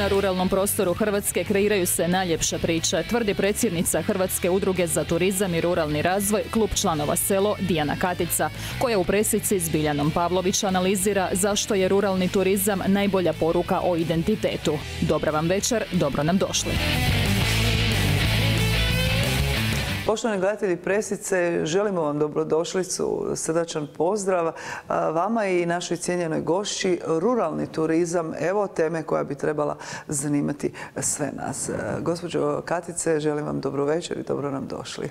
Na ruralnom prostoru Hrvatske kreiraju se najljepše priče, tvrdi predsjednica Hrvatske udruge za turizam i ruralni razvoj, klub članova Selo, Dijana Katica, koja u presici s Biljanom Pavlović analizira zašto je ruralni turizam najbolja poruka o identitetu. Dobra vam večer, dobro nam došli. Poštovani gledatelji presice, želimo vam dobrodošlicu, srdačan pozdrav vama i našoj cijenjenoj gošći. Ruralni turizam, evo teme koja bi trebala zanimati sve nas. Gospođo Katice, želim vam dobro večer i dobro nam došli.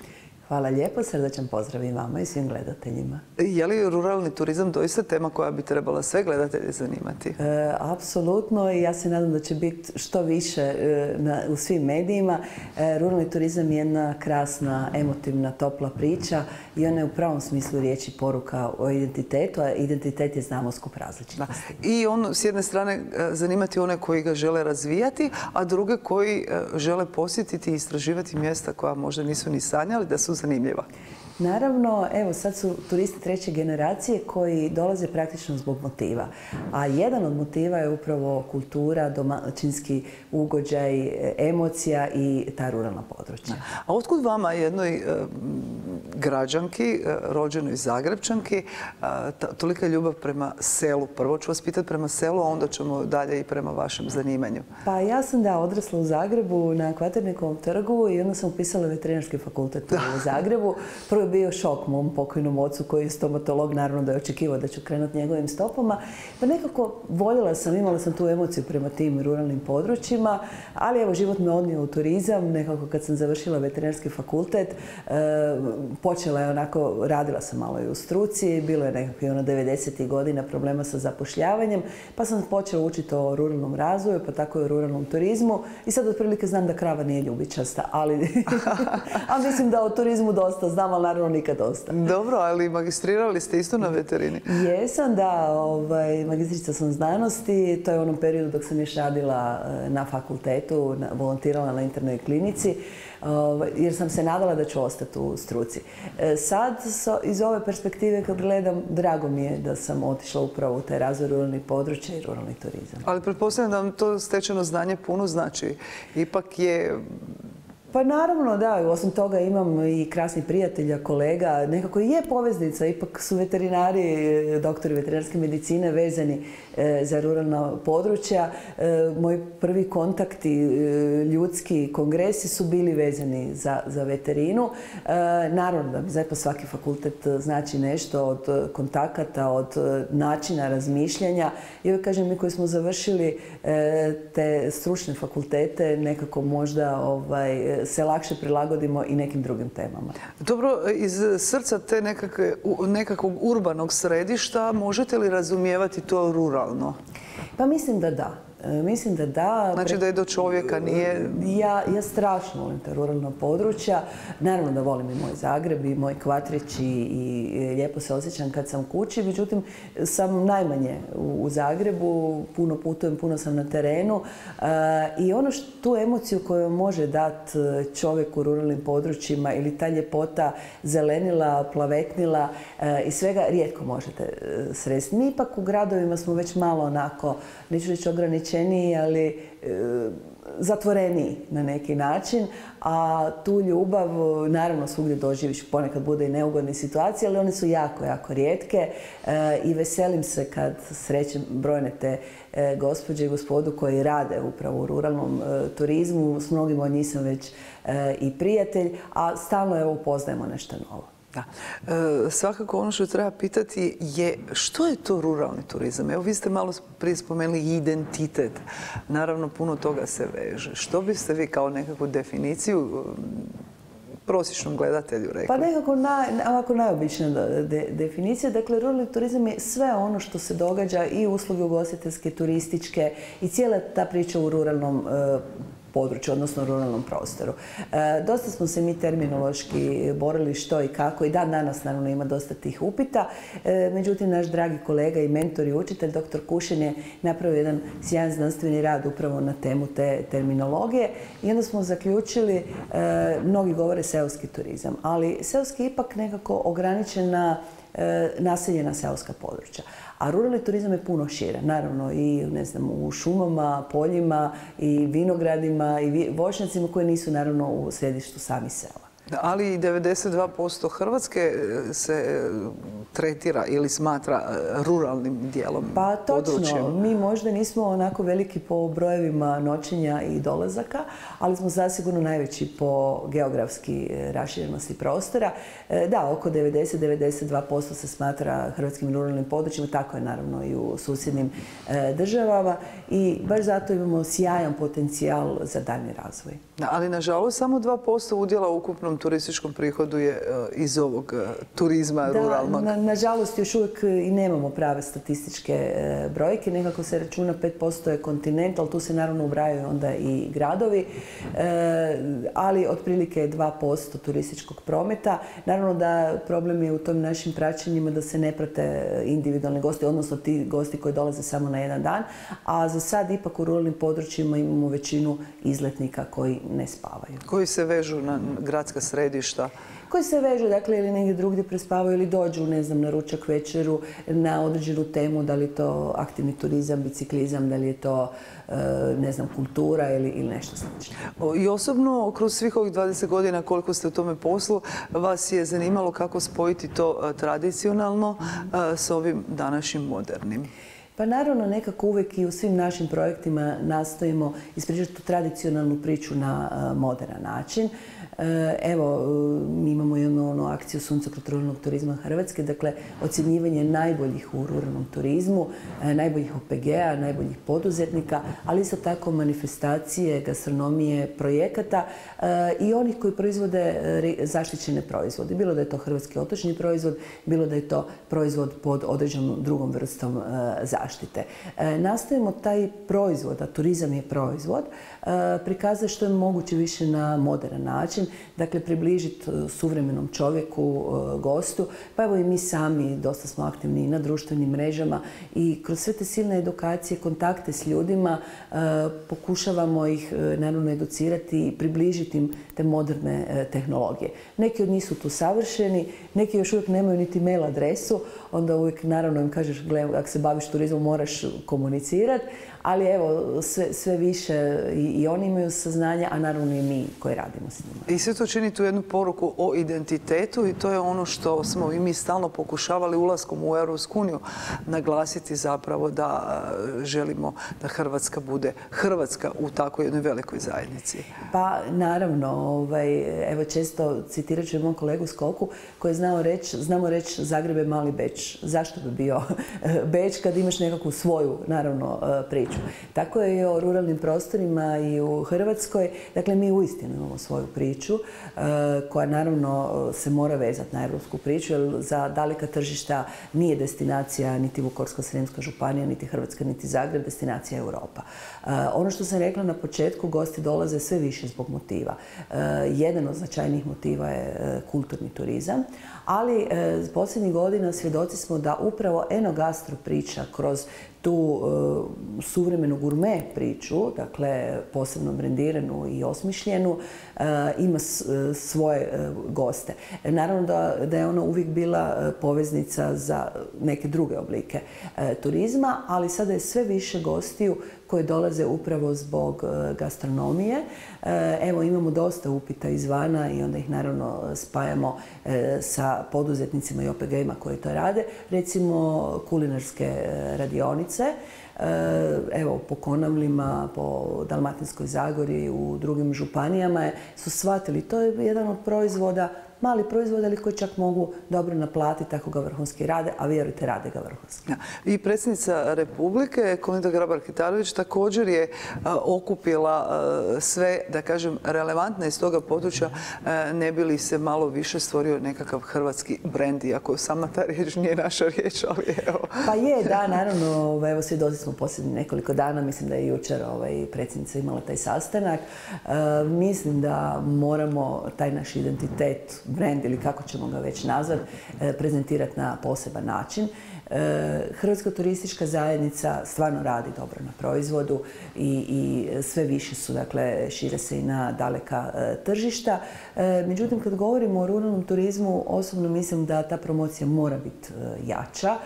Hvala lijepo, srdačan pozdrav i vama i svim gledateljima. Je li ruralni turizam doista tema koja bi trebala sve gledatelje zanimati? Apsolutno i ja se nadam da će biti što više u svim medijima. Ruralni turizam je jedna krasna, emotivna, topla priča i ona je u pravom smislu riječi poruka o identitetu, a identitet je znamo skup različitosti. I on s jedne strane zanimati one koji ga žele razvijati, a druge koji žele posjetiti i istraživati mjesta koja možda nisu ni sanjali da su zanimljiva. Naravno, evo sad su turisti treće generacije koji dolaze praktično zbog motiva. A jedan od motiva je upravo kultura, domaćinski ugođaj, emocija i ta ruralna područja. A otkud vama, jednoj građanki, rođenoj Zagrepčanki, tolika ljubav prema selu? Prvo ću vas pitati prema selu, a onda ćemo dalje i prema vašem zanimanju. Pa ja sam odrasla u Zagrebu na Kvaternikom trgu i onda sam upisala veterinarski fakultet u Zagrebu. Prvo je bio šok mom pokojnom ocu koji je stomatolog, naravno da je očekivao da ću krenuti njegovim stopama. Pa nekako voljela sam, imala sam tu emociju prema tim ruralnim područjima, ali evo život me odnio u turizam. Nekako kad sam završila veterinarski fakultet, počela je onako, radila sam malo i u struci, bilo je nekakvih 90. godina problema sa zapošljavanjem, pa sam počela učiti o ruralnom razvoju, pa tako i o ruralnom turizmu i sad otprilike znam da krava nije ljubičasta, ali a mislim da o turizmu dosta znam, ali naravno nikad dosta. Dobro, ali magistrirali ste isto na veterini? Jesam, da, magistrica sam znanosti, to je u onom periodu dok sam još radila na fakultetu, volontirala na internoj klinici, jer sam se nadala da ću ostati u struci. Sad, iz ove perspektive kad gledam, drago mi je da sam otišla upravo u taj razvoj ruralnih područja i ruralni turizam. Ali pretpostavljam da vam to stečeno znanje puno znači. Ipak je... Pa naravno, da. Osim toga imam i krasnih prijatelja, kolega. Nekako je poveznica. Ipak su veterinari, doktori veterinarske medicine vezani za ruralna područja. Moji prvi kontakti, ljudski kongresi su bili vezani za veterinu. Naravno da mi zapravo svaki fakultet znači nešto od kontakata, od načina razmišljanja. I uvijek kažem, mi koji smo završili te stručne fakultete, nekako možda se lakše prilagodimo i nekim drugim temama. Dobro, iz srca te nekakvog urbanog središta možete li razumijevati to ruralno? Pa mislim da da. Mislim da da. Znači da je do čovjeka, nije... Ja strašno volim ta ruralna područja. Naravno da volim i moj Zagreb i moj Kvatrić i lijepo se osjećam kad sam kući. Međutim, sam najmanje u Zagrebu, puno putujem, puno sam na terenu. I ono tu emociju koju može dati čovjek u ruralnim područjima ili ta ljepota zelenila, plavetnila i svega rijetko možete sresti. Mi ipak u gradovima smo već malo onako, neću reći ograničeniji, ali zatvoreniji na neki način, a tu ljubav naravno svugdje doživiš, ponekad bude i neugodne situacije, ali one su jako, jako rijetke i veselim se kad srećem brojne te gospođe i gospodu koji rade upravo u ruralnom turizmu. S mnogima od njih sam već i prijatelj, a stalno upoznajemo nešto novo. Da. Svakako ono što treba pitati je što je to ruralni turizam? Evo vi ste malo prije spomenuli identitet. Naravno puno toga se veže. Što biste vi kao nekakvu definiciju prosječnom gledatelju rekli? Pa nekako ovako najobičnija definicija. Dakle, ruralni turizam je sve ono što se događa i usluge ugostiteljske, turističke i cijela ta priča u ruralnom području, odnosno ruralnom prostoru. Dosta smo se mi terminološki borili što i kako i dan danas naravno ima dosta tih upita. Međutim, naš dragi kolega i mentor i učitelj, dr. Kušin, je napravio jedan sjajan znanstveni rad upravo na temu te terminologije i onda smo zaključili, mnogi govore seoski turizam, ali seoski je ipak nekako ograničen na naseljena seoska područja. A ruralni turizam je puno šire. Naravno i u šumama, poljima i vinogradima i voćnjacima koji nisu naravno u središtu samih sela. Ali i 92% Hrvatske se tretira ili smatra ruralnim dijelom područja. Pa točno, mi možda nismo onako veliki po brojevima noćenja i dolazaka, ali smo zasigurno najveći po geografski raširenosti prostora. Da, oko 90-92% se smatra hrvatskim ruralnim područjima, tako je naravno i u susjednim državama i baš zato imamo sjajan potencijal za daljnji razvoj. Ali nažalost samo 2% udjela u ukupnom turističkom prihodu je iz ovog turizma ruralnog. Nažalost još uvijek i nemamo prave statističke brojke. Nekako se računa 5% je kontinent, ali tu se naravno ubrajaju onda i gradovi. Ali otprilike je 2% turističkog prometa. Naravno da problem je u tom našim praćenjima da se ne prate individualni gosti, odnosno ti gosti koji dolaze samo na jedan dan. A za sad ipak u ruralnim područjima imamo većinu izletnika koji ne spavaju. Koji se vežu na gradska središta? Koji se vežu, dakle, ili negdje drugdje prespavaju ili dođu, na ručak, večeru, na određenu temu, da li je to aktivni turizam, biciklizam, da li je to, kultura ili nešto slično. I osobno, kroz svih ovih 20 godina koliko ste u tome poslu, vas je zanimalo kako spojiti to tradicionalno s ovim današnjim modernim? Pa naravno nekako uvijek i u svim našim projektima nastojimo ispričati tu tradicionalnu priču na moderan način. Evo, mi imamo jednu akciju Suncokrot ruralnog turizma Hrvatske, dakle ocjenjivanje najboljih u ruralnom turizmu, najboljih OPG-a, najboljih poduzetnika, ali isto tako manifestacije, gastronomije, projekata i onih koji proizvode zaštićene proizvode. Bilo da je to hrvatski otočni proizvod, bilo da je to proizvod pod određenom drugom vrstom zaštite. Nastojimo taj proizvod, a turizam je proizvod, prikazati što je moguće više na moderan način, dakle približiti suvremenom čovjeku, gostu, pa evo i mi sami dosta smo aktivni i na društvenim mrežama i kroz sve te silne edukacije, kontakte s ljudima pokušavamo ih naravno educirati i približiti im te moderne tehnologije. Neki od njih su tu savršeni, neki još uvijek nemaju niti mail adresu, onda uvijek naravno im kažeš, gle, ako se baviš turizmom moraš komunicirati, ali evo sve više i oni imaju saznanja, a naravno i mi koji radimo s njima. I sve to čini tu jednu poruku o identitetu i to je ono što smo i mi stalno pokušavali ulaskom u Europsku uniju naglasiti zapravo da želimo da Hrvatska bude Hrvatska u takvoj jednoj velikoj zajednici. Pa naravno, evo često citirat ću mom kolegu Skoku koji znamo reći Zagreb je mali Beč. Zašto bi bio Beč kad imaš nekakvu svoju, naravno, priču. Tako je i o ruralnim prostorima i u Hrvatskoj. Dakle, mi uistinu imamo svoju priču koja naravno se mora vezati na europsku priču, jer za daleka tržišta nije destinacija niti Vukovarsko-srijemska županija, niti Hrvatska, niti Zagreb, destinacija Europa. Ono što sam rekla na početku, gosti dolaze sve više zbog motiva. Jedan od značajnijih motiva je kulturni turizam, ali posljednjih godina svjedoci smo da upravo enogastro priča kroz tu suvremenu gurme priču, dakle posebno brendiranu i osmišljenu, ima svoje goste. Naravno da je ona uvijek bila poveznica za neke druge oblike turizma, ali sada je sve više gostiju koji dolaze upravo zbog gastronomije. Evo, imamo dosta upita izvana i onda ih naravno spajamo sa poduzetnicima i OPG-ima koji to rade. Recimo kulinarske radionice. Evo, po Konavlima, po Dalmatinskoj Zagori, u drugim županijama su shvatili. To je jedan od proizvoda, mali proizvod, ali koji čak mogu dobro naplatiti ako ga vrhunski rade, a vjerujte, rade ga vrhunski. I predsjednica Republike, Kolinda Grabar-Kitarović, također je okupila sve, da kažem, relevantne iz toga područja, ne bi li se malo više stvorio nekakav hrvatski brend, iako sama ta riječ nije naša riječ, ali evo. Pa je, da, naravno, evo svjedoci smo posljednjih nekoliko dana, mislim da je jučer predsjednica imala taj sastanak. Mislim da moramo taj naš identitet brand ili kako ćemo ga već nazvati, prezentirati na poseban način. Hrvatska turistička zajednica stvarno radi dobro na proizvodu i sve više su, dakle, šire se i na daleka tržišta. Međutim, kad govorimo o ruralnom turizmu, osobno mislim da ta promocija mora biti jača.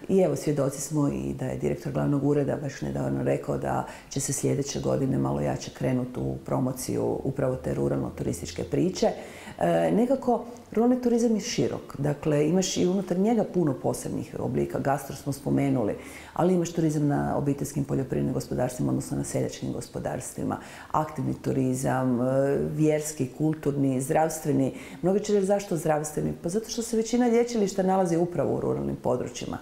I evo, svjedoci smo i da je direktor glavnog ureda baš nedavno rekao da će se sljedeće godine malo jače krenuti u promociju upravo te ruralno-turističke priče. Nekako, ruralni turizam je širok. Dakle, imaš i unutar njega puno posebnih oblika. Gastro smo spomenuli, ali imaš turizam na obiteljskim poljoprivrednim gospodarstvima, odnosno na seljačkim gospodarstvima, aktivni turizam, vjerski, kulturni, zdravstveni. Mnogi će reći zašto zdravstveni? Pa zato što se većina lječilišta nalazi upravo u ruralnim područjima.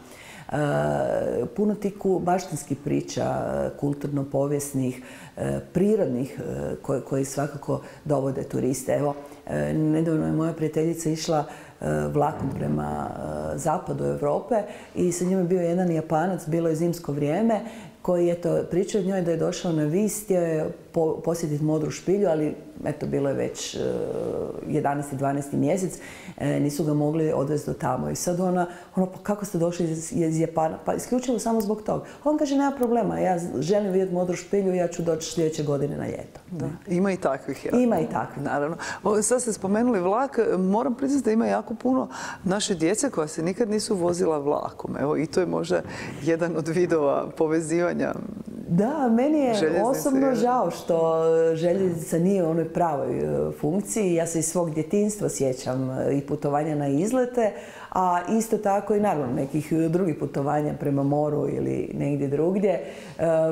Puno tih baštinskih priča, kulturno-povijesnih, prirodnih, koji svakako dovode turiste. Evo, nedavno je moja prijateljica išla vlakom prema zapadu Europe i sa njima je bio jedan Japanac, bilo je zimsko vrijeme, koji je pričao od njoj da je došao na Vis, htio je posjetiti Modru špilju, ali eto, bilo je već 11. 12. mjesec, nisu ga mogli odvesti do tamo. I sad ona, pa kako ste došli iz Japana? Pa isključivo samo zbog toga. On kaže, nema problema, ja želim vidjeti Modru špilju, ja ću doći sljedeće godine na ljeto. Da. Ima i takvih. Ja. Ima i takvih. Naravno. Sad ste spomenuli vlak, moram priznati da ima jako puno naše djece koja se nikad nisu vozila vlakom. Evo, i to je možda jedan od vidova povezivanja. Da, meni je osobno žao što željeznica nije u onoj pravoj funkciji. Ja se iz svog djetinjstva sjećam i putovanja na izlete, a isto tako i naravno nekih drugih putovanja prema moru ili negdje drugdje.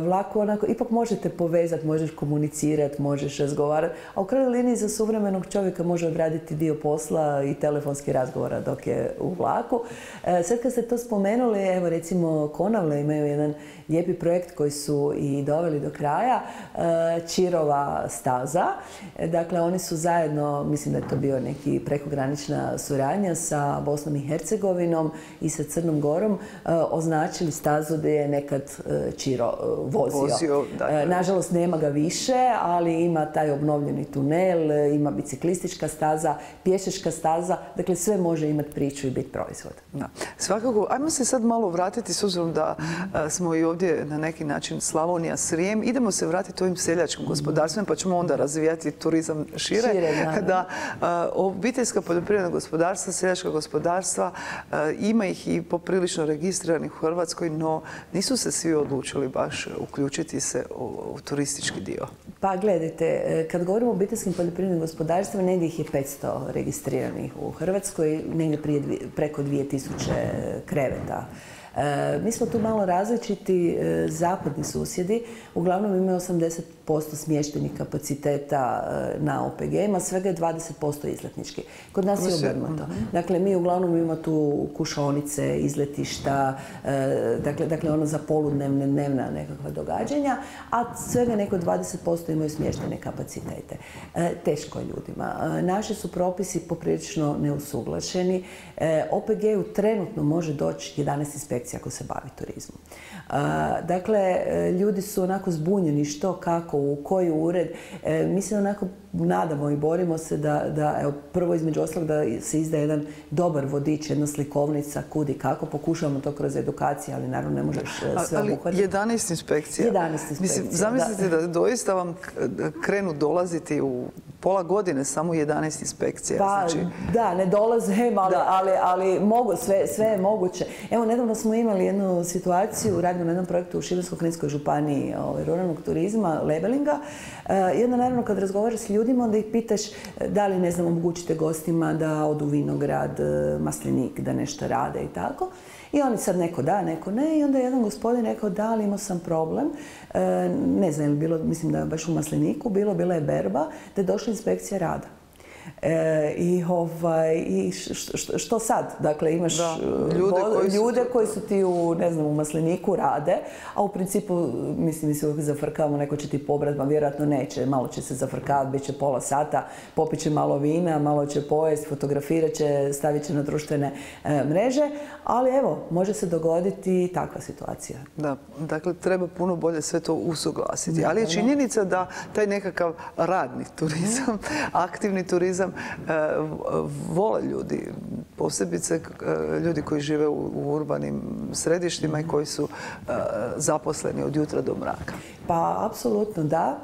Vlaku onako, ipak možete povezati, možeš komunicirati, možeš razgovarati, a u krajnjoj liniji za suvremenog čovjeka može odraditi dio posla i telefonski razgovora dok je u vlaku. Sad kad ste to spomenuli, evo recimo Konavle imaju jedan lijepi projekt koji su i doveli do kraja, Čirova staza. Dakle, oni su zajedno, mislim da je to bio neki prekogranična suradnja sa Bosnom i Hercegovinom i sa Crnom Gorom, označili stazu gdje je nekad Čiro vozio. Nažalost, nema ga više, ali ima taj obnovljeni tunel, ima biciklistička staza, pješačka staza, dakle sve može imati priču i biti proizvod. Da. Svakako, ajmo se sad malo vratiti, s obzirom da smo i ovdje na neki način Slavonija, Srijem, idemo se vratiti ovim seljačkim gospodarstvima, pa ćemo onda razvijati turizam šire. Da, obiteljska poljoprivredna gospodarstva, seljačka gospodarstva, ima ih i poprilično registriranih u Hrvatskoj, no nisu se svi odlučili baš uključiti se u turistički dio. Pa gledajte, kad govorimo o obiteljskim poljoprivrednim gospodarstvima, negdje ih je 500 registriranih u Hrvatskoj, negdje preko 2000 kreveta. Mi smo tu malo različiti, zapadni susjedi, uglavnom imaju 80% smještenih kapaciteta na OPG-ima, svega je 20% izletnički. Kod nas je obrnuto. Dakle, mi uglavnom imamo tu kušaonice, izletišta, dakle ono za poludnevne, dnevna nekakva događanja, a svega neko 20% imaju smještene kapacitete. Teško je ljudima. Naši su propisi poprilično neusuglašeni. OPG-u trenutno može doći 11 inspekcija ako se bavi turizmom. Dakle, ljudi su onako zbunjeni što, kako, u koji ured. Mi se onako nadamo i borimo se da evo, prvo između ostalog da se izda jedan dobar vodič, jedna slikovnica kud i kako. Pokušavamo to kroz edukaciju, ali naravno ne možeš sve obuhvatiti. Ali 11 inspekcija. 11 inspekcija. Mislim, zamislite da doista vam krenu dolaziti u pola godine samo 11 inspekcija. Pa da, ne dolaze, ali mogu, sve je moguće. Evo, nedavno smo imali jednu situaciju, radimo na jednom projektu u Šibensko-kninskoj županiji ruralnog turizma, labelinga. Jedno, naravno, kad razgovaraš s ljudima, onda ih pitaš da li, ne znam, omogućite gostima da odu u vinograd, maslinik, da nešto rade i tako. I oni sad neko da, neko ne. I onda je jedan gospodin rekao da, ali imao sam problem. Ne znam, je li bilo, mislim da baš u masliniku bila je berba, da je došla inspekcija rada. I što sad? Dakle, imaš ljude koji su ti u masliniku rade, a u principu, mislim, mi se uvijek zafrkavamo, neko će ti pobrat, ma vjerojatno neće, malo će se zafrkavati, bit će pola sata, popit će malo vina, malo će pojest, fotografirat će, stavit će na društvene mreže, ali evo, može se dogoditi takva situacija. Da, dakle, treba puno bolje sve to usuglasiti, ali je činjenica da taj nekakav radni turizam, aktivni turizam, turizam vole ljudi, posebice ljudi koji žive u urbanim središtima i koji su zaposleni od jutra do mraka. Pa, apsolutno da.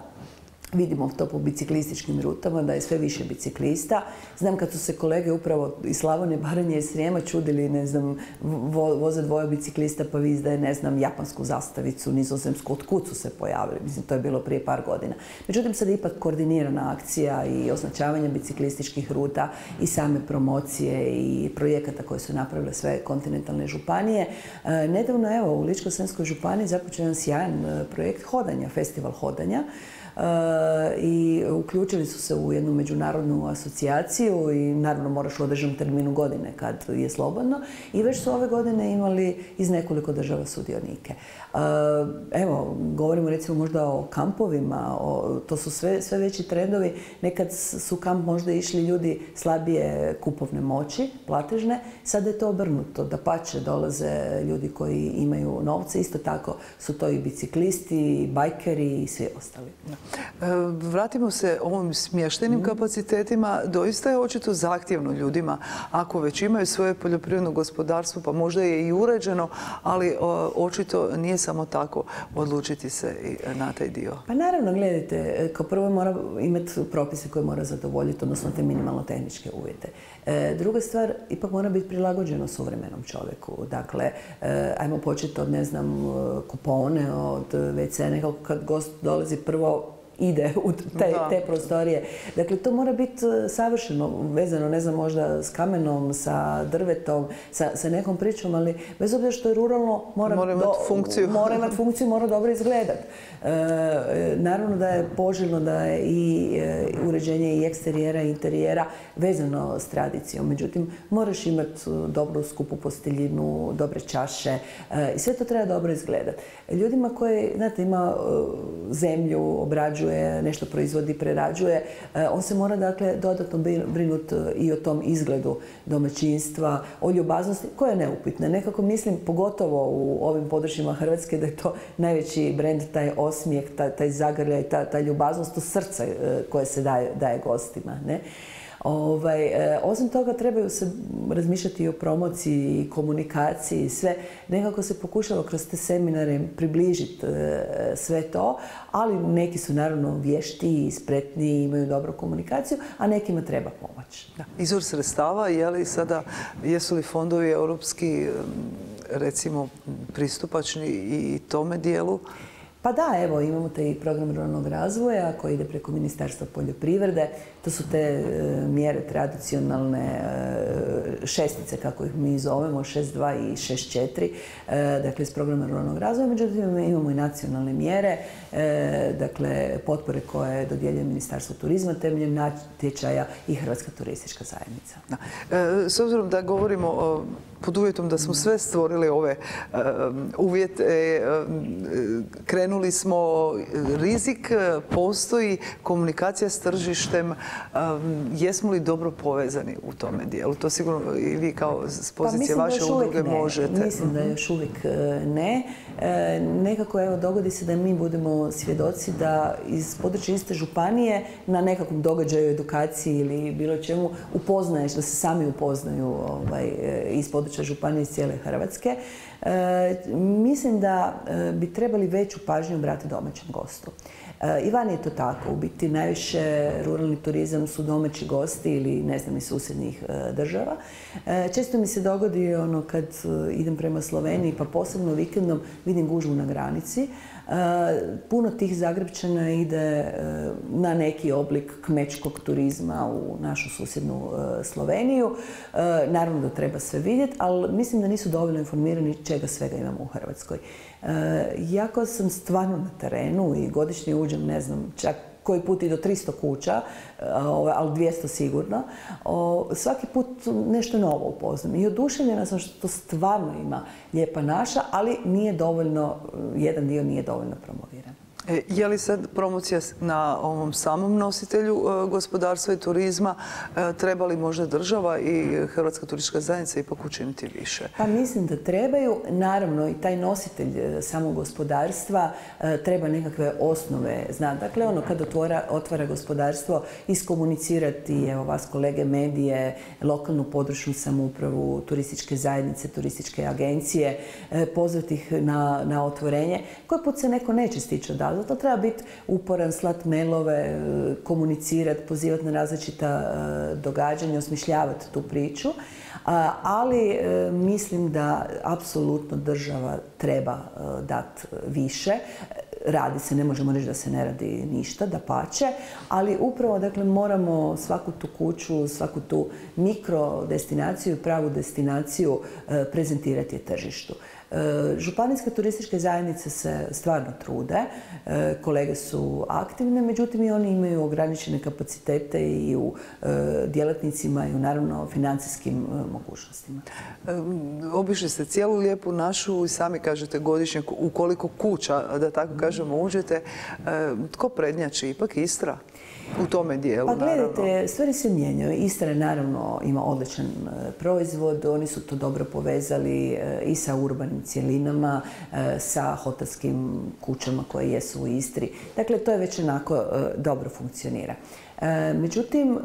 Vidimo to po biciklističkim rutama, da je sve više biciklista. Znam kad su se kolege upravo iz Slavonije, Baranje i Srijema čudili, ne znam, voze dvoje biciklista pa izdaje, ne znam, japansku zastavicu, nizozemsku, od kud su se pojavili. Mislim, to je bilo prije par godina. Međutim, sad je ipak koordinirana akcija i označavanje biciklističkih ruta i same promocije i projekata koje su napravile sve kontinentalne županije. Nedavno, evo, u Ličko-senjskoj županiji započeo je sjajan projekt hodanja, festival hodanja. I uključili su se u jednu međunarodnu asocijaciju i naravno moraš u određenom terminu godine kad je slobodno i već su ove godine imali iz nekoliko država sudionike. Evo, govorimo recimo možda o kampovima, to su sve veći trendovi. Nekad su kamp možda išli ljudi slabije kupovne moći, platežne, sada je to obrnuto. Dapače, dolaze ljudi koji imaju novce, isto tako su to i biciklisti, i bajkeri i svi ostali. Vratimo se ovim smještajnim kapacitetima. Doista je očito zahtjevno ljudima ako već imaju svoje poljoprivredno gospodarstvo, pa možda je i uređeno, ali očito nije samo tako odlučiti se i na taj dio. Pa naravno, gledajte, kao prvo mora imati propise koje mora zadovoljiti, odnosno te minimalno tehničke uvjete. Druga stvar, ipak mora biti prilagođeno suvremenom čovjeku. Dakle, ajmo početi od, ne znam, kupone, od WC, nekako kad gost dolazi prvo ide u te prostorije. Dakle, to mora biti savršeno vezano, ne znam, možda s kamenom, sa drvetom, sa nekom pričom, ali bez obzira što je ruralno, mora imati funkciju, mora dobro izgledati. Naravno da je poželjno da je i uređenje i eksterijera i interijera vezano s tradicijom. Međutim, moraš imati dobru skupu posteljinu, dobre čaše i sve to treba dobro izgledati. Ljudima koji, znate, ima zemlju, obrađuje, nešto proizvodi, prerađuje, on se mora, dakle, dodatno brinuti i o tom izgledu domaćinstva, o ljubaznosti, koja je neupitna. Nekako mislim, pogotovo u ovim područjima Hrvatske, da je to najveći brend, taj osmijeh, taj zagrljaj, ta ljubaznost, to srce koje se daje gostima. Ne? Osim toga, trebaju se razmišljati i o promociji i komunikaciji, sve. Nekako se pokušalo kroz te seminare približiti sve to, ali neki su naravno vještiji, spretniji, imaju dobru komunikaciju, a nekima treba pomoć. Izvor sredstava, jesu li fondovi europski, recimo, pristupačni i tome dijelu? Pa da, evo, imamo taj program ruralnog razvoja koji ide preko Ministarstva poljoprivrede. To su te mjere tradicionalne šestice, kako ih mi zovemo, 6.2 i 6.4, dakle iz programa ruralnog razvoja. Međutim, imamo i nacionalne mjere, dakle potpore koje dodjeljuje Ministarstvo turizma temeljem natječaja i Hrvatska turistička zajednica. S obzirom da govorimo pod uvjetom da smo sve stvorili ove uvjete, krenuli smo, rizik postoji, komunikacija s tržištem, jesmo li dobro povezani u tome dijelu? To sigurno i vi kao s pozicije vaše udruge možete. Mislim da još uvijek ne. Nekako, evo, dogodi se da mi budemo svjedoci da iz područja iste županije na nekakvom događaju, edukaciji ili bilo čemu upoznaješ, da se sami upoznaju iz područja županije iz cijele Hrvatske. Mislim da bi trebali veću pažnju obratiti domaćem gostu. I vani je to tako. U biti najviše ruralni turizam su domaći gosti ili, ne znam, iz susjednih država. Često mi se dogodi kad idem prema Sloveniji, pa posebno vikendom vidim gužvu na granici. Puno tih Zagrepčana ide na neki oblik kmečkog turizma u našu susjednu Sloveniju. Naravno da treba sve vidjeti, ali mislim da nisu dovoljno informirani čega svega imamo u Hrvatskoj. Iako sam stvarno na terenu i godišnje uđem, ne znam, čak koji put i do 300 kuća, ali 200 sigurno, svaki put nešto novo upoznam. I oduševljena sam što to stvarno ima lijepa naša, ali nije dovoljno, jedan dio nije dovoljno promoviran. Je li sad promocija na ovom samom nositelju gospodarstva i turizma? Treba li možda država i Hrvatska turistička zajednica ipak učiniti više? Pa mislim da trebaju. Naravno i taj nositelj samog gospodarstva treba nekakve osnove znati. Dakle, ono kad otvara gospodarstvo, iskomunicirati, evo vas kolege, medije, lokalnu područnu samoupravu, turističke zajednice, turističke agencije, pozvati ih na otvorenje. Koji put se neko neće stići odazvati. Zato treba biti uporan, slat mailove, komunicirati, pozivati na različita događanja, osmišljavati tu priču. Ali mislim da apsolutno država treba dati više. Radi se, ne možemo reći da se ne radi ništa, dapače, ali upravo dakle, moramo svaku tu kuću, svaku tu mikrodestinaciju, pravu destinaciju prezentirati tržištu. Županijske turističke zajednice se stvarno trude, kolege su aktivne, međutim i oni imaju ograničene kapacitete i u djelatnicima i u naravno financijskim mogućnostima. Obišli ste cijelu lijepu našu i sami kažete godišnje u koliko kuća, da tako kažemo, uđete. Tko prednjači? Ipak Istra u tome dijelu, pa gledajte, stvari se mijenjaju. Istra naravno ima odličan proizvod, oni su to dobro povezali i sa urbanim cjelinama, sa hotelskim kućama koje jesu u Istri. Dakle, to je već onako dobro funkcionira. Međutim,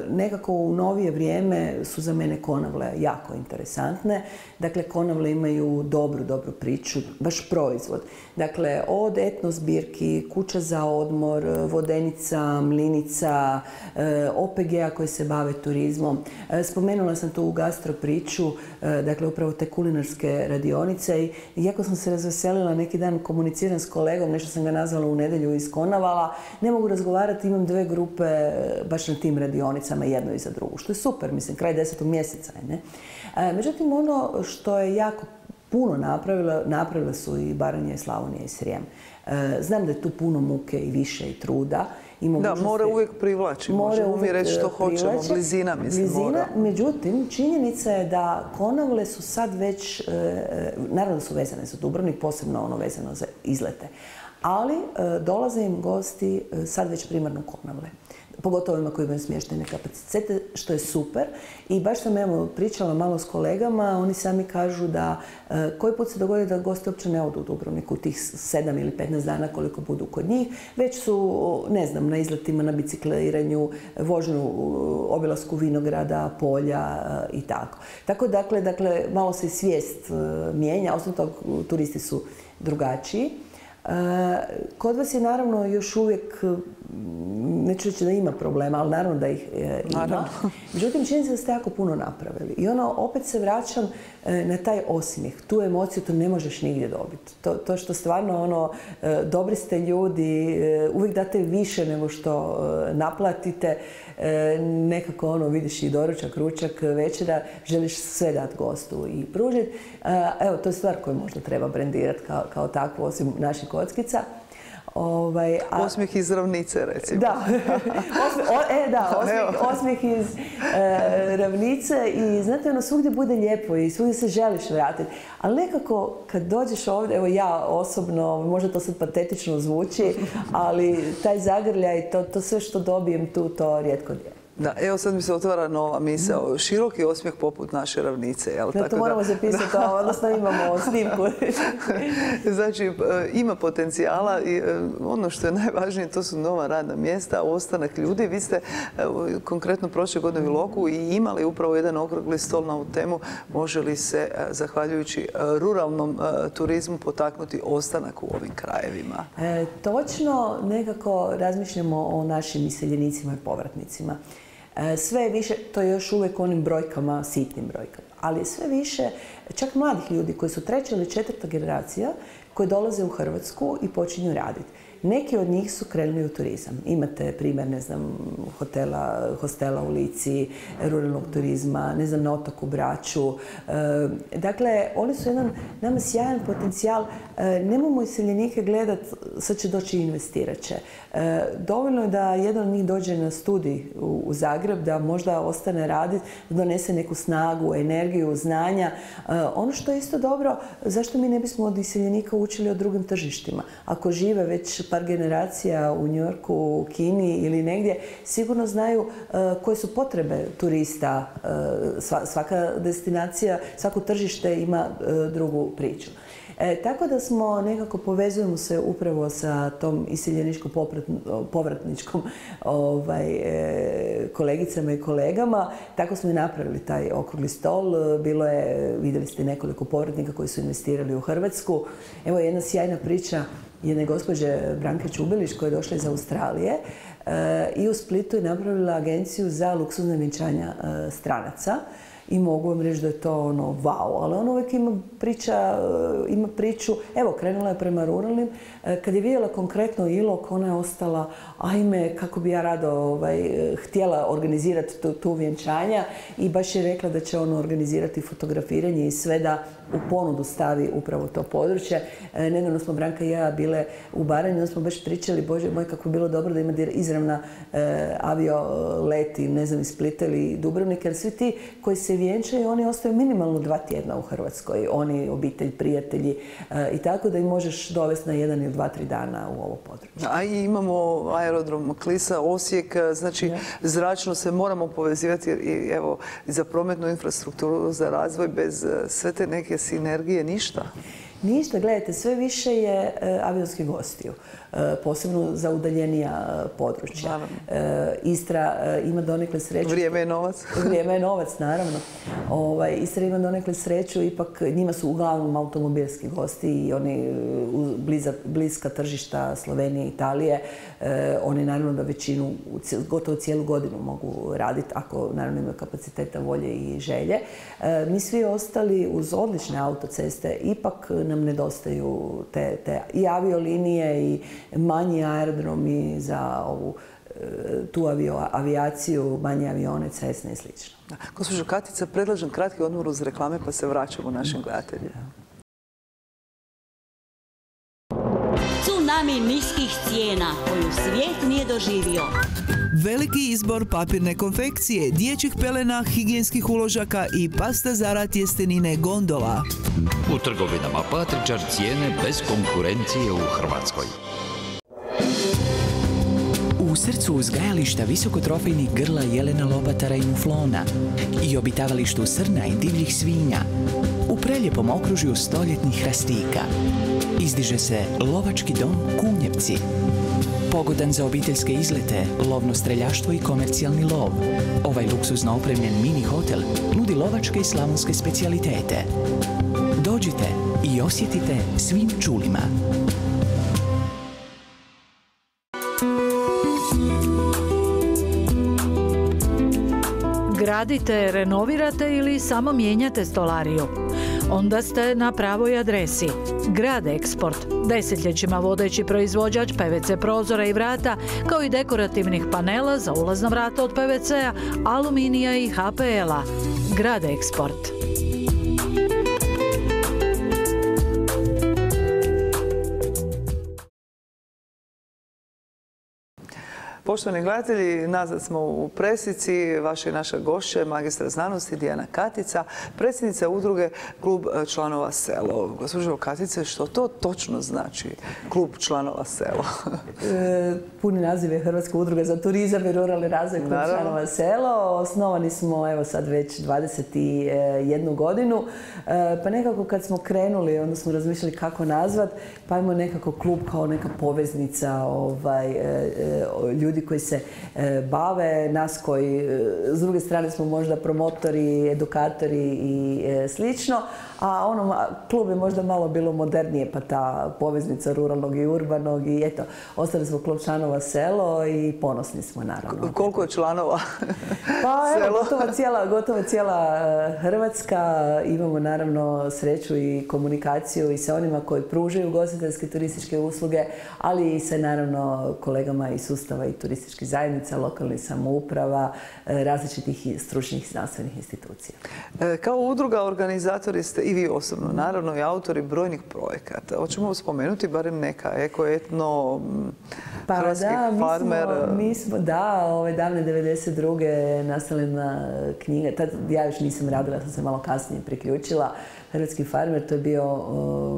nekako u novije vrijeme su za mene Konavle jako interesantne. Dakle, Konavle imaju dobru priču, baš proizvod. Dakle, od etno zbirki, kuća za odmor, vodenica, mlinica, OPG-a koji se bave turizmom. Spomenula sam tu gastro priču, dakle, upravo te kulinarske radionice i iako sam se razveselila, neki dan komuniciram s kolegom, nešto sam ga nazvala u nedjelju iz Konavala, ne mogu razgovarati, imam 2 grupe baš na tim radionicama, jedno iza drugu, što je super, mislim, kraj 10. mjeseca je, ne? Međutim, ono što je jako puno napravile su i Baranja i Slavonija i Srijem. Znam da je tu puno muke i više i truda. Da, more uvijek privlači, možemo mi reći što hoćemo, blizina mislim mora. Međutim, činjenica je da Konavle su sad već, naravno su vezane za Dubrovnik, posebno ono vezano za izlete, ali dolaze im gosti sad već primarno Konavle. Pogotovo ima koji imaju smještene kapacitete, što je super. I baš sam pričala malo s kolegama, oni sami kažu da koji put se dogodi da gosti uopće ne odu u Dubrovniku tih 7 ili 15 dana koliko budu kod njih, već su, ne znam, na izletima, na bicikliranju, vožnju, obilasku vinograda, polja i tako. Tako dakle, malo se svijest mijenja, osim toga turisti su drugačiji. Kod vas je naravno još uvijek, neću reći da ima problema, ali naravno da ih ima. Međutim, čini se da ste jako puno napravili. I opet se vraćam na taj osmijeh. Tu emociju to ne možeš nigdje dobiti. To što stvarno, dobri ste ljudi, uvijek date više nego što naplatite. Nekako vidiš i doručak, ručak, večera, želiš sve dati gostu i pružiti. Evo, to je stvar koju možda treba brendirati kao takvu, osim naših kockica. Osmijeh iz Ravnice, recimo. Da, osmijeh iz Ravnice i znate, svugdje bude lijepo i svugdje se želiš vratiti. Ali nekako kad dođeš ovdje, evo ja osobno, možda to sad patetično zvuči, ali taj zagrljaj, to sve što dobijem tu, to rijetko djeluje. Da, evo sad mi se otvara nova misao. Široki osmijeh poput naše Ravnice. To moramo zapisati, odnosno imamo snimku. Znači, ima potencijala i ono što je najvažnije, to su nova radna mjesta, ostanak ljudi. Vi ste konkretno prošle godine u Iloku i imali upravo jedan okrugli stol na ovu temu. Može li se, zahvaljujući ruralnom turizmu, potaknuti ostanak u ovim krajevima? Točno, nekako razmišljamo o našim iseljenicima i povratnicima. Sve više, to je još uvijek onim brojkama, sitnim brojkama, ali sve više čak mladih ljudi koji su 3. ili 4. generacija koji dolaze u Hrvatsku i počinju raditi. Neki od njih su krenuli u turizam. Imate primjer, ne znam, hostela u Lici, ruralnog turizma, ne znam, na otoku Braču. Dakle, oni su jedan nama sjajan potencijal. Nemojmo iseljenike gledati, sad će doći i investirat će. Dovoljno je da jedan od njih dođe na studij u Zagreb, da možda ostane raditi, da donese neku snagu, energiju. energiju, znanja. Ono što je isto dobro, zašto mi ne bismo od iseljenika učili o drugim tržištima? Ako žive već par generacija u Njujorku, u Kini ili negdje, sigurno znaju koje su potrebe turista. Svaka destinacija, svako tržište ima drugu priču. Tako da smo nekako povezujemo se upravo sa tom iseljeničko-povratničkom kolegicama i kolegama. Tako smo i napravili taj okrugli stol. Bilo je, vidjeli ste, nekoliko povratnika koji su investirali u Hrvatsku. Evo jedna sjajna priča jedne gospođe Branke Čubilić koja je došla iz Australije i u Splitu je napravila agenciju za luksuzna vjenčanja stranaca. I mogu vam reći da je to wow, ali ona uvijek ima priču, evo krenula je prema ruralnim, kad je vidjela konkretno Ilok, ona je ostala, ajme, kako bi ja rado htjela organizirati tu vjenčanja i baš je rekla da će ona organizirati fotografiranje i sve da u ponudu stavi upravo to područje. Nedavno smo Branka i ja bile u Baranji, onda smo baš pričali, Bože moj, kako bi bilo dobro da ima izravna avio leti, ne znam, iz Splita ili Dubrovnika, jer svi ti koji se vjenčaju, oni ostaju minimalno 2 tjedna u Hrvatskoj. Oni, obitelj, prijatelji i tako da ih možeš dovesti na 1 ili 2-3 dana u ovo područje. A i imamo aerodrom Klisa, Osijek, znači zračno se moramo povezivati i evo za prometnu infrastrukturu, za razvoj, bez sve te neke sinergije ništa. Ništa, gledajte, sve više je avionskih gostiju, posebno za udaljenija područja. Istra ima donekle sreću. Vrijeme je novac. Vrijeme je novac, naravno. Istra ima donekle sreću, ipak njima su uglavnom automobilski gosti i oni bliska tržišta Slovenije i Italije, oni naravno da većinu, gotovo cijelu godinu mogu raditi, ako naravno imaju kapaciteta, volje i želje. Mi svi ostali uz odlične autoceste ipak nam nedostaju i aviolinije i manji aerodromi za tu avijaciju, manje avione, cesne i sl. Gospođo Katica, predlažem kratki odmor uz reklame pa se vraćamo našim gledateljima. Tsunami niskih cijena koju svijet nije doživio. Veliki izbor papirne konfekcije, dječjih pelena, higijenskih uložaka i pasta za rad tjestenine Gondola. U trgovinama Patričar cijene bez konkurencije u Hrvatskoj. U srcu uzgajališta visokotrofejnih grla jelena, lobatara i muflona i obitavalištu srna i divljih svinja, u preljepom okružju stoljetnih hrastika, izdiže se lovački dom Kunjevci. Pogodan za obiteljske izlete, lovno streljaštvo i komercijalni lov. Ovaj luksuzno opremljen mini hotel nudi lovačke i slavonske specijalitete. Dođite i osjetite svim čulima. Gradite, renovirate ili samo mijenjate stolariju? Onda ste na pravoj adresi. Grad Eksport, desetljećima vodeći proizvođač PVC prozora i vrata, kao i dekorativnih panela za ulazna vrata od PVC-a, aluminija i HPL-a. Grad Eksport. Poštovani gledatelji, nazad smo u presici. Vaša i naša gošća, magistra znanosti Dijana Katica, predsjednica udruge Klub članova Selo. Gospođo Katice, što to točno znači Klub članova Selo? Puni naziv je Hrvatska udruga za turizam i ruralni razvoj Klub članova Selo. Osnovani smo, evo sad već 21 godinu. Pa nekako kad smo krenuli, onda smo razmišljali kako nazvat, pa imamo nekako klub kao neka poveznica ljudi koji se bave, nas koji s druge strane smo možda promotori, edukatori i slično, a klub je možda malo bilo modernije, pa ta poveznica ruralnog i urbanog i eto, ostali smo Klub članova Selo i ponosni smo naravno. Koliko je članova? Pa evo, gotovo cijela Hrvatska. Imamo naravno sreću i komunikaciju i sa onima koji pružaju ugostiteljske turističke usluge, ali i sa naravno kolegama iz sustava i turističke turističkih zajednica, lokalnih samouprava, različitih stručnih i znanstvenih institucija. Kao udruga organizatori ste i vi osobno, naravno, i autori brojnih projekata. Hoćemo spomenuti barem neka eko-etno, hrvatski farmer. Mi smo, ove davne 92. nastala jedna knjiga, tad ja još nisam radila, sam se malo kasnije priključila. Hrvatski farmer, to je bio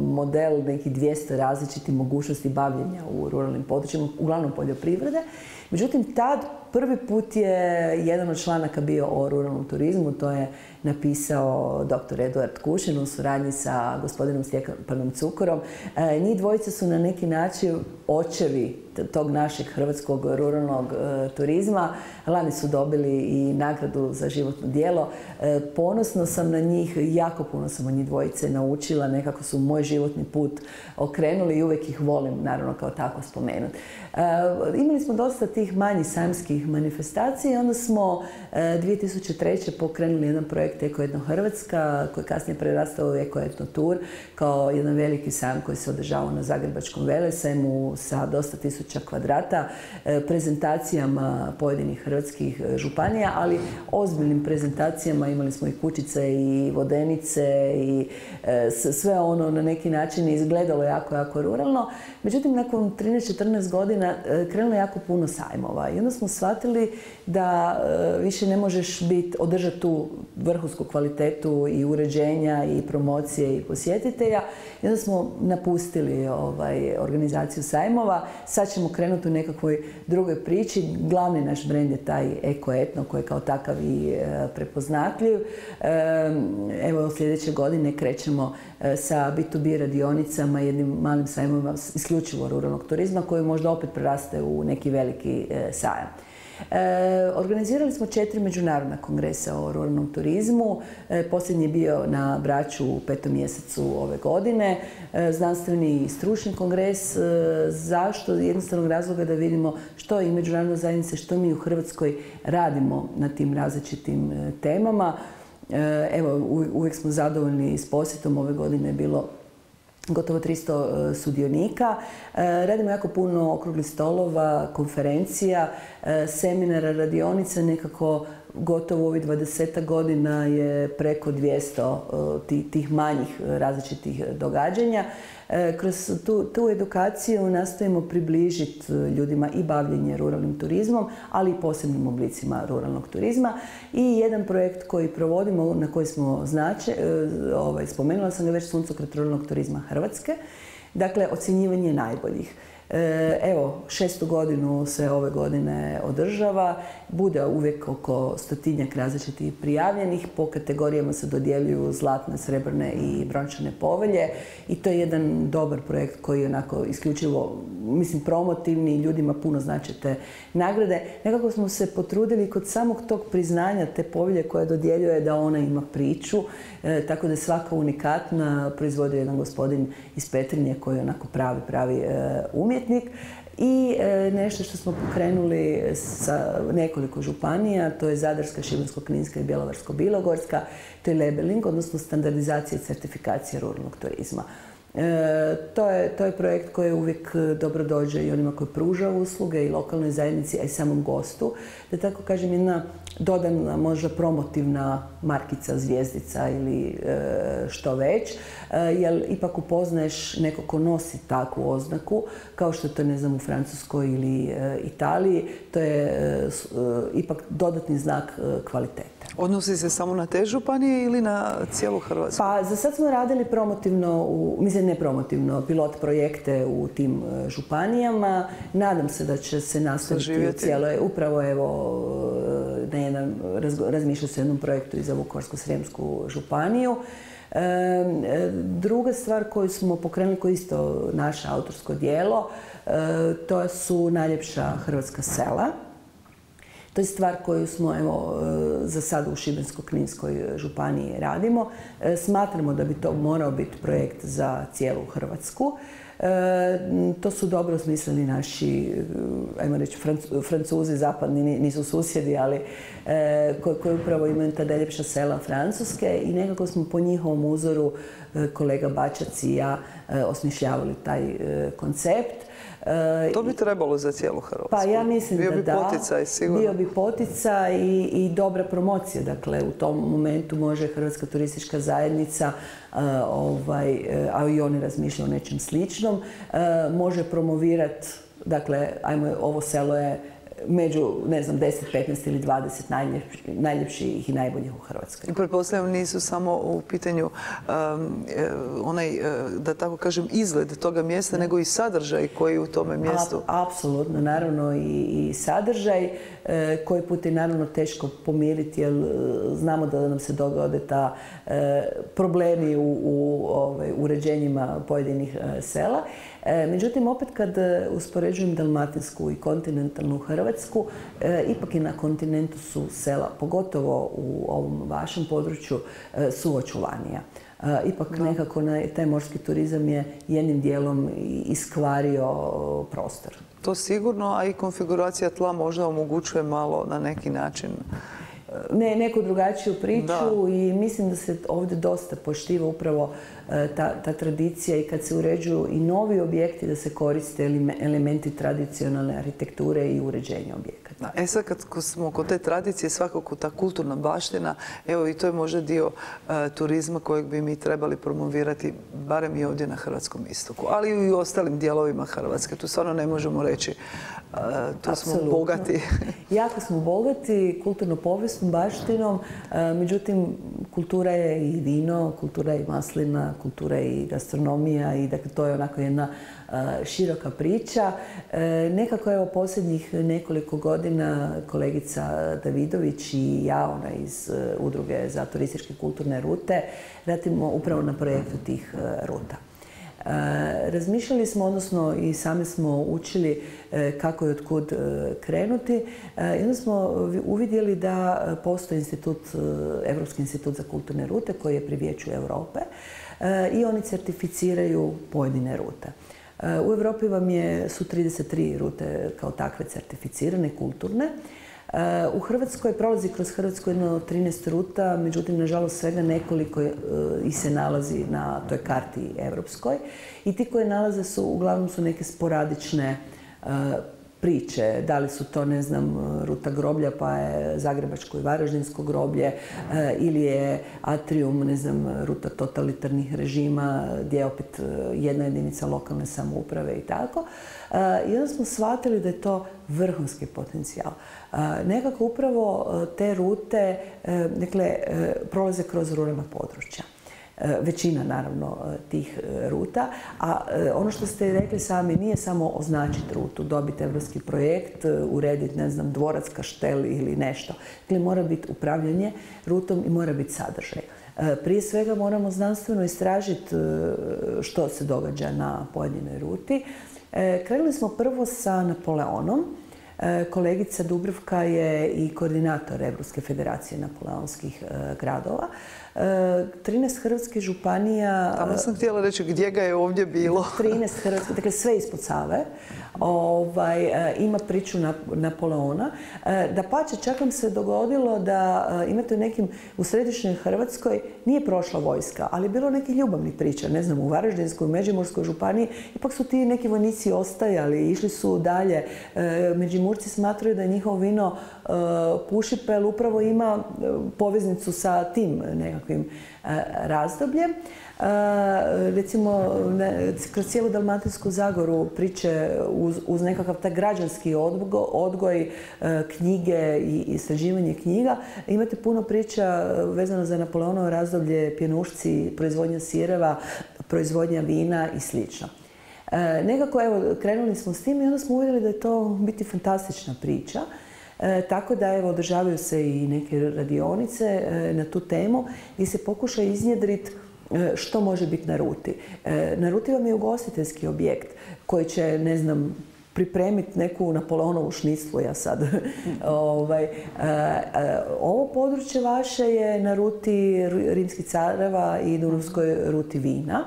model nekih 200 različitih mogućnosti bavljenja u ruralnim područjima, uglavnom poljoprivrede. Međutim, tad prvi put je jedan od članaka bio o ruralnom turizmu, to je napisao dr. Eduard Kušin u suradnji sa gospodinom Stjepanom Cukorom. Njih dvojica su na neki način očevi tog našeg hrvatskog ruralnog turizma. Lani su dobili i nagradu za životno djelo. Ponosno sam na njih, jako puno sam od njih dvojice naučila, nekako su moj životni put okrenuli i uvijek ih volim, naravno, kao tako spomenuti. Imali smo dosta tih manjih sajamskih manifestacija i onda smo 2003. pokrenuli jedan projekt Eko-etno Hrvatska, koji je kasnije prerastao u Eko-etno Tour, kao jedan veliki sajam koji se održavao na Zagrebačkom Velesajmu sa dosta tisuća kvadrata, prezentacijama pojedinih hrvatskih županija, ali ozbiljnim prezentacijama. Imali smo i kućice i vodenice i sve ono na neki način izgledalo jako, jako ruralno. Međutim, nakon 13-14 godina krenulo jako puno sajmova i onda smo shvatili da više ne možeš održati tu vrhunsku kvalitetu i uređenja i promocije i posjetitelja. I onda smo napustili organizaciju sajmova. Sad ćemo krenuti u nekakvoj drugoj priči. Glavni naš brend je taj Eko-etno koji je kao takav i prepoznatljiv. Evo, sljedeće godine krećemo sa B2B radionicama, jednim malim sajmovima isključivo ruralnog turizma koji možda opet preraste u neki veliki sajam. Organizirali smo 4 međunarodna kongresa o ruralnom turizmu. Posljednji je bio na Braču u 5. mjesecu ove godine. Znanstveni i stručni kongres. Zašto? Jednostavnog razloga da vidimo što i međunarodna zajednica, što mi u Hrvatskoj radimo na tim različitim temama. Evo, uvijek smo zadovoljni s posjetom. Ove godine je bilo gotovo 300 sudionika. Radimo jako puno okruglih stolova, konferencija, seminara, radionica. Nekako gotovo ovih 20 godina je preko 200 tih manjih različitih događanja. Kroz tu edukaciju nastojimo približiti ljudima i bavljenje ruralnim turizmom, ali i posebnim oblicima ruralnog turizma. I jedan projekt koji provodimo, na koji smo spomenula sam ga već, Suncokret ruralnog turizma Hrvatske. Dakle, ocjenjivanje najboljih. Evo, 6. godinu se ove godine održava. Bude uvijek oko 100-tinjak različitih prijavljenih. Po kategorijama se dodjeljuju zlatne, srebrne i brončane povelje. I to je jedan dobar projekt koji je onako isključivo, mislim, promotivni i ljudima puno znače te nagrade. Nekako smo se potrudili kod samog tog priznanja te povelje koje dodjeljuje da ona ima priču. Tako da je svaka unikatna. Proizvodio jedan gospodin iz Petrinje koji je onako pravi umjetnik. I nešto što smo pokrenuli sa nekoliko županija, to je Zadarska, Šibensko-kninska i Bjelovarsko-bilogorska, to je labeling, odnosno standardizacija i certifikacija ruralnog turizma. To je projekt koji uvijek dobro dođe i onima koji pružaju usluge i lokalnoj zajednici, a i samom gostu. Da tako kažem, jedna dodana, možda promotivna markica, zvijezdica ili što već, jer ipak upoznaješ neko ko nosi takvu oznaku, kao što to ne znam u Francuskoj ili Italiji, to je ipak dodatni znak kvalitete. Odnosi se samo na te županije ili na cijelu Hrvatsku? Pa za sad smo radili promotivno, mislim ne promotivno, pilot projekte u tim županijama. Nadam se da će se nastaviti u cijeloj, upravo evo, razmišljaju se o jednom projektu i za Vukovarsko-srijemsku županiju. Druga stvar koju smo pokrenuli, koja je isto naše autorsko djelo, to su najljepša hrvatska sela. To je stvar koju smo evo, za sada u Šibensko-kninskoj županiji radimo. Smatramo da bi to morao biti projekt za cijelu Hrvatsku. To su dobro smislili naši, ajmo reći, Francuzi, zapadni, nisu susjedi, ali koji upravo imaju ta najljepša sela Francuske i nekako smo po njihovom uzoru, kolega Bačac i ja, osmišljavali taj koncept. To bi trebalo za cijelu Hrvatsku. Pa ja mislim bio bi poticaj, sigurno. Bio bi poticaj i dobra promocija. Dakle, u tom momentu može Hrvatska turistička zajednica, a i oni razmišljaju o nečem sličnom, može promovirati, dakle, ovo selo je među, ne znam, 10, 15 ili 20 najljepših i najboljih u Hrvatskoj. Pretpostavljam nisu samo u pitanju onaj, da tako kažem, izgled toga mjesta, nego i sadržaj koji u tome mjestu. Apsolutno, naravno i sadržaj koji put je naravno teško pomiriti, jer znamo da nam se dogode ta problemi u uređenjima pojedinih sela. Međutim, opet kad uspoređujem dalmatinsku i kontinentalnu Hrvatsku, ipak i na kontinentu su sela, pogotovo u ovom vašem području, su očuvanija. Ipak nekako taj morski turizam je jednim dijelom iskvario prostor. To sigurno, a i konfiguracija tla možda omogućuje malo na neki način neku drugačiju priču i mislim da se ovdje dosta poštiva upravo ta tradicija i kad se uređuju i novi objekti da se koriste elementi tradicionalne arhitekture i uređenja objekata. Sad kad smo kod te tradicije, svakako ta kulturna baština, evo i to je možda dio turizma kojeg bi mi trebali promovirati, barem i ovdje na Hrvatskom istoku, ali i u ostalim dijelovima Hrvatske. Tu stvarno ne možemo reći, tu smo bogati. Jako smo bogati kulturno-povijesnom baštinom, međutim kultura je i vino, kultura je i maslina, kultura je i gastronomija i dakle to je onako jedna široka priča. Nekako evo posljednjih nekoliko godina kolegica Davidović i ja, ona iz Udruge za turističke kulturne rute, radimo upravo na projektu tih ruta. Razmišljali smo, odnosno i sami smo učili kako i otkud krenuti. I onda smo uvidjeli da postoji Europski institut za kulturne rute koji je pri Vijeću Europe i oni certificiraju pojedine rute. U Europi su 33 rute kao takve certificirane, kulturne. U Hrvatskoj prolazi kroz Hrvatsku jedno 13 ruta, međutim, nažalost, svega nekoliko ih se nalazi na toj karti evropskoj. I ti koje nalaze uglavnom su neke sporadične priče. Da li su to, ne znam, ruta groblja, pa je Zagrebačko i Varaždinsko groblje, ili je Atrium, ne znam, ruta totalitarnih režima, gdje je opet jedna jedinica lokalne samouprave i tako. I onda smo shvatili da je to vrhunski potencijal. Nekako upravo te rute, dakle, prolaze kroz ruralna područja. Većina, naravno, tih ruta. A ono što ste rekli sami, nije samo označiti rutu, dobiti evropski projekt, urediti, ne znam, dvorac, kaštel ili nešto. Dakle, mora biti upravljanje rutom i mora biti sadržaj. Prije svega moramo znanstveno istražiti što se događa na pojedinoj ruti. Krenuli smo prvo sa Napoleonom. Kolegica Dubravka je i koordinator Evropske federacije napoleonskih gradova. 13 hrvatskih županija... Tamo sam htjela reći gdje ga je ovdje bilo. 13 hrvatskih, dakle sve ispod Save, ima priču Napoleona. Dapače, čak nam se dogodilo da imate u središnjoj Hrvatskoj, nije prošla vojska, ali je bilo nekih ljubavnih priča. Ne znam, u Varaždinskoj, u Međimurskoj županiji, ipak su ti neki vojnici ostajali, išli su dalje. Međimurci smatraju da njihovo vino Pušipel upravo ima poveznicu sa tim nekakvim razdobljem. Recimo, kroz cijelu Dalmatinsku zagoru priče uz nekakav taj građanski odgoj, knjige i istraživanje knjiga. Imate puno priča vezano za Napoleonovo razdoblje, pjenušci, proizvodnja sireva, proizvodnja vina i slično. Nekako, evo, krenuli smo s tim i onda smo uvjerili da je to biti fantastična priča. Tako da, evo, održavaju se i neke radionice na tu temu gdje se pokuša iznjedriti što može biti na ruti. Na ruti vam je ugostiteljski objekt koji će, ne znam, pripremiti neku Napoleonovu šniclu, ja sad. Ovo područje vaše je na ruti rimskih careva i dunavskoj ruti vina.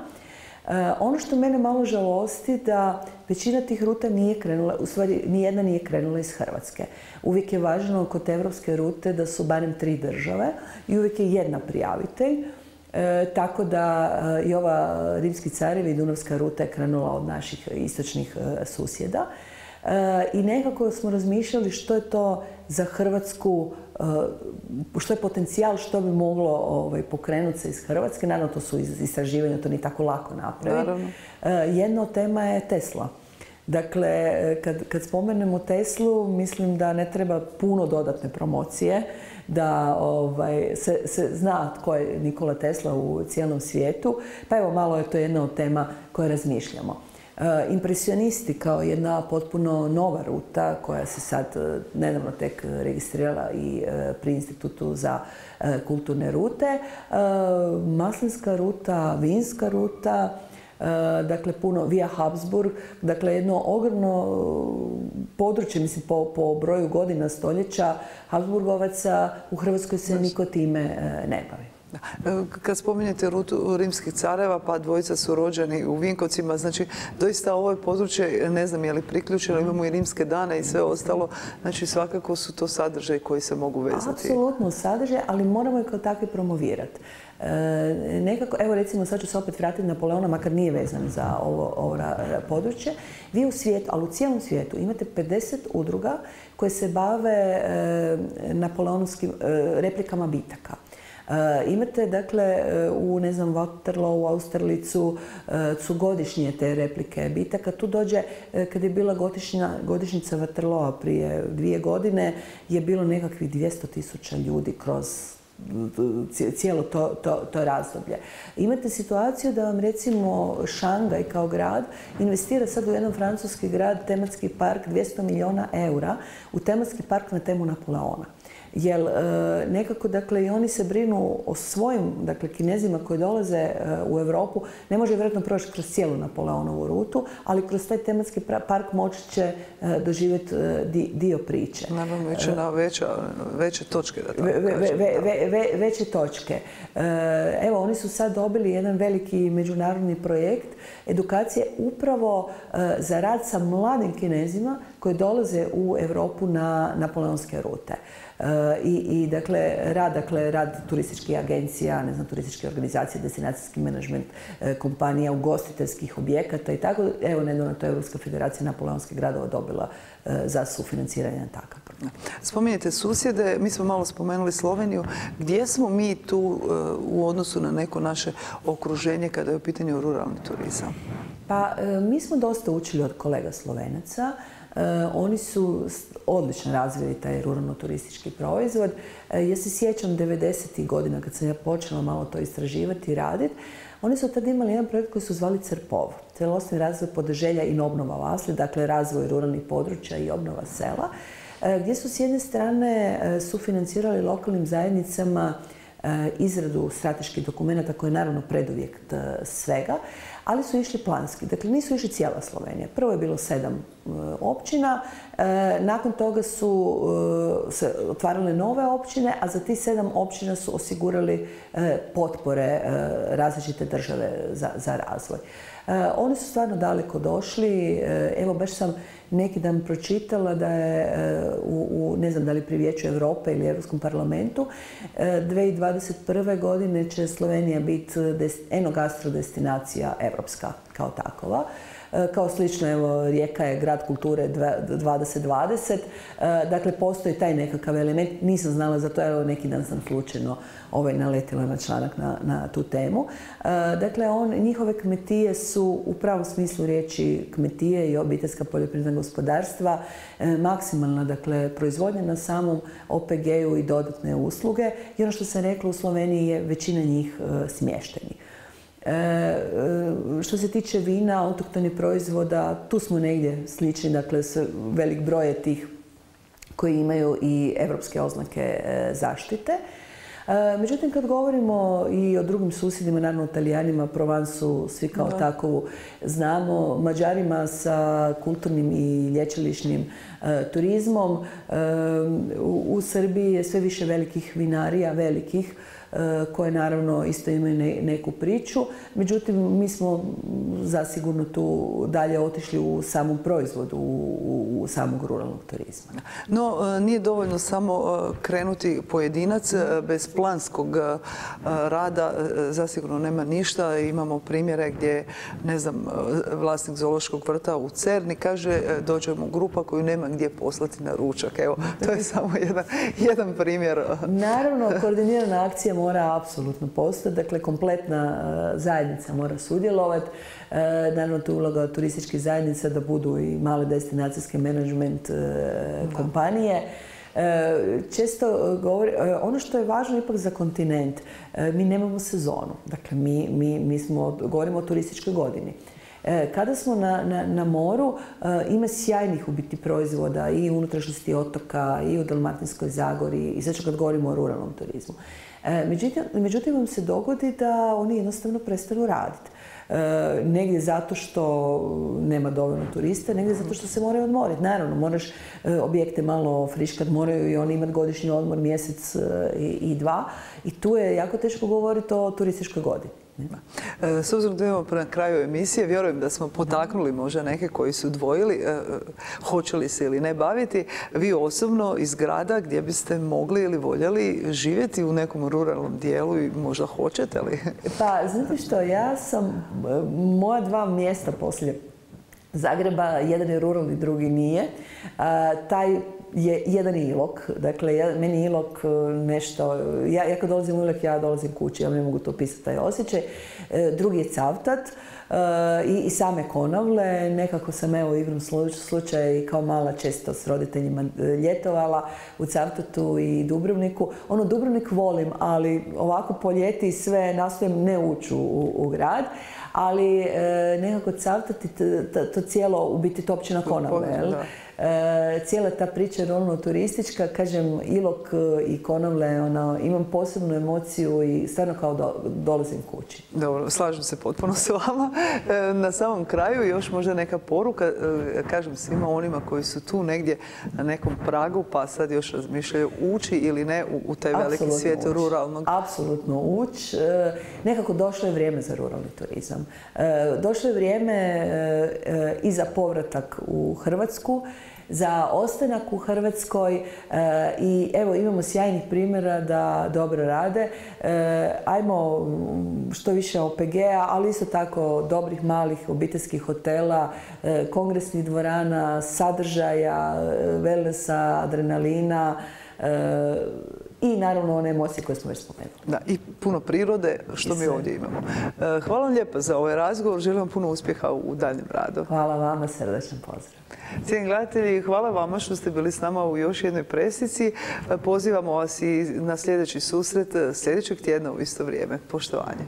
Ono što mene malo žalosti da većina tih ruta nije krenula, u stvari nijedna nije krenula iz Hrvatske. Uvijek je važno kod evropske rute da su barem 3 države i uvijek je jedna prijavitelj. Tako da i ova Rimski carevi i Dunavska ruta je krenula od naših istočnih susjeda. I nekako smo razmišljali što je to za Hrvatsku, što je potencijal, što bi moglo pokrenuti se iz Hrvatske. Naravno, to su istraživanja, to nije tako lako napraviti. Jedna od tema je Tesla. Dakle, kad spomenemo Teslu, mislim da ne treba puno dodatne promocije, da se zna tko je Nikola Tesla u cijelom svijetu. Pa evo, malo je to jedna od tema koje razmišljamo. Impresionisti kao jedna potpuno nova ruta koja se sad nedavno tek registrirala i pri Institutu za kulturne rute. Maslinska ruta, vinska ruta, dakle puno Via Habsburg, dakle jedno ogromno područje, mislim po broju godina, stoljeća Habsburgovaca, u Hrvatskoj se niko time ne bavi. Kad spominjete rutu rimskih careva, pa dvojica su rođeni u Vinkovcima, znači doista ovo je područje, ne znam je li priključeno, imamo i rimske dane i sve ostalo, znači svakako su to sadržaji koji se mogu vezati. Apsolutno sadržaj, ali moramo ih kao takve promovirati. Nekako, evo recimo sad ću se opet vratiti na Napoleona, makar nije vezan za ovo područje. Vi u svijetu, ali u cijelom svijetu imate 50 udruga koje se bave napoleonovskim replikama bitaka. Imate, dakle, u, ne znam, Waterloo, u Austerlicu su godišnje te replike bitaka. Tu dođe, kad je bila godišnjica Waterlooa prije 2 godine, je bilo nekakvih 200.000 ljudi kroz cijelo to razdoblje. Imate situaciju da vam recimo Šangaj kao grad investira sad u jedan francuski grad, tematski park, 200 milijuna eura u tematski park na temu Napoleona. Jer nekako, dakle, i oni se brinu o svojim, dakle, Kinezima koji dolaze u Europu. Ne može vjerojatno proći kroz cijelu Napoleonovu rutu, ali kroz taj tematski park moći će doživjeti dio priče. Naravno, iće na veće točke. Veće točke. Evo, oni su sad dobili jedan veliki međunarodni projekt edukacije upravo za rad sa mladim Kinezima koji dolaze u Europu na napoleonske rute. Dakle, rad turističkih agencija, ne znam, turističke organizacije, destinacijski menadžment kompanija, ugostiteljskih objekata i tako. Evo, nedavno to je Europska federacija napoleonskih gradova dobila za sufinanciranje takav program. Spominjete susjede, mi smo malo spomenuli Sloveniju. Gdje smo mi tu u odnosu na neko naše okruženje kada je u pitanju ruralni turizam? Pa, mi smo dosta učili od kolega Slovenaca. Oni su odlično razvili taj ruralno-turistički proizvod. Ja se sjećam 90. godina kad sam ja počela malo to istraživati i raditi. Oni su tad imali jedan projekt koji su zvali Crpov. Celostni razvoj podeželja i obnova vasli, dakle razvoj ruralnih područja i obnova sela, gdje su s jedne strane sufinancirali lokalnim zajednicama izradu strateških dokumenata koji je naravno preduvjet svega, ali su išli planski. Dakle, nisu išli cijela Slovenija. Prvo je bilo 7 općina, nakon toga su se otvarale nove općine, a za tih 7 općina su osigurali potpore različite države za razvoj. Oni su stvarno daleko došli. Evo, baš sam neki dan pročitala da je ne znam da li pri Vijeću Europe ili Europskom parlamentu, 2021. godine će Slovenija biti enogastro destinacija evropska kao takova. Kao slično, evo, Rijeka je grad kulture 2020. Dakle, postoji taj nekakav element. Nisam znala za to, evo, neki dan sam slučajno naletila na članak na tu temu. Dakle, njihove kmetije su u pravom smislu riječi kmetije i obiteljska poljoprivredna gospodarstva, maksimalna, dakle, proizvodnja na samom OPG-u i dodatne usluge. I ono što sam rekla, u Sloveniji je većina njih smještenih. Što se tiče vina, autohtonih proizvoda, tu smo negdje slični, dakle, velik broj je tih koji imaju i evropske oznake zaštite. Međutim, kad govorimo i o drugim susjedima, naravno Italijanima, Provansu, svi kao takovu znamo, Mađarima sa kulturnim i lječilišnim turizmom, u Srbiji je sve više velikih vinarija, velikih, koje naravno isto imaju neku priču. Međutim, mi smo zasigurno tu dalje otišli u samom proizvodu, u samog ruralnog turizma. No, nije dovoljno samo krenuti pojedinac, bez planskog rada zasigurno nema ništa. Imamo primjere gdje, ne znam, vlasnik zoološkog vrta u Cerni kaže dođemo grupa koju nema gdje poslati na ručak. Evo, to je samo jedan primjer. Naravno, koordinirana akcija mora apsolutno postojati, dakle kompletna zajednica mora sudjelovati. Naravno, tu je uloga turističkih zajednica da budu i male destinacijske menadžment kompanije. Često govori, ono što je važno ipak za kontinent, mi nemamo sezonu. Dakle, mi govorimo o turističkoj godini. Kada smo na moru, ima sjajnih u biti proizvoda i u unutrašnjosti otoka, i u Dalmatinskoj Zagori, i sad kad govorimo o ruralnom turizmu. Međutim, vam se dogodi da oni jednostavno prestanu raditi. Negdje zato što nema dovoljno turista, negdje zato što se moraju odmoriti. Naravno, moraš objekte malo friškat, moraju i oni imati godišnji odmor mjesec i dva. I tu je jako teško govoriti o turističkoj godini. S obzirom da imamo na kraju emisije, vjerujem da smo potaknuli možda neke koji su dvojili hoće li se ili ne baviti. Vi osobno iz grada gdje biste mogli ili voljeli živjeti u nekom ruralnom dijelu i možda hoćete li? Pa, znate što, moja dva mjesta poslije Zagreba, jedan je ruralni, drugi nije. Taj je jedan Ilok. Dakle, meni Ilok nešto... Ja kad dolazim u Ilok, ja dolazim kući. Ja ne mogu to opisati, taj osjećaj. Drugi je Cavtat i same Konavle. Nekako sam, evo, igrom slučaj kao mala često s roditeljima ljetovala u Cavtatu i Dubrovniku. Dubrovnik volim, ali ovako po ljeti sve nastojim ne ući u grad. Ali nekako Cavtati, to cijelo, u biti to općina Konavle, jel? Cijela ta priča je ruralno turistička, kažem, Ilok i Konavle, imam posebnu emociju i stvarno kao dolazim kući. Dobro, slažem se potpuno s vama. Na samom kraju još možda neka poruka, kažem svima onima koji su tu negdje na nekom pragu, pa sad još razmišljaju ući ili ne u taj veliki svijet ruralnog. Apsolutno ući. Nekako došlo je vrijeme za ruralni turizam. Došlo je vrijeme i za povratak u Hrvatsku, za ostanak u Hrvatskoj i evo imamo sjajnih primjera da dobro rade. Ajmo što više OPG-a, ali isto tako dobrih malih obiteljskih hotela, kongresnih dvorana, sadržaja, wellnessa, adrenalina i naravno one emocije koje smo već spomenuli. Da, i puno prirode, što mi ovdje imamo. Hvala vam lijepo za ovaj razgovor. Želim vam puno uspjeha u daljem radu. Hvala vama, srdečan pozdrav. Cijenjeni gledatelji, hvala vama što ste bili s nama u još jednoj pressici. Pozivamo vas i na sljedeći susret sljedećeg tjedna u isto vrijeme. Poštovanje.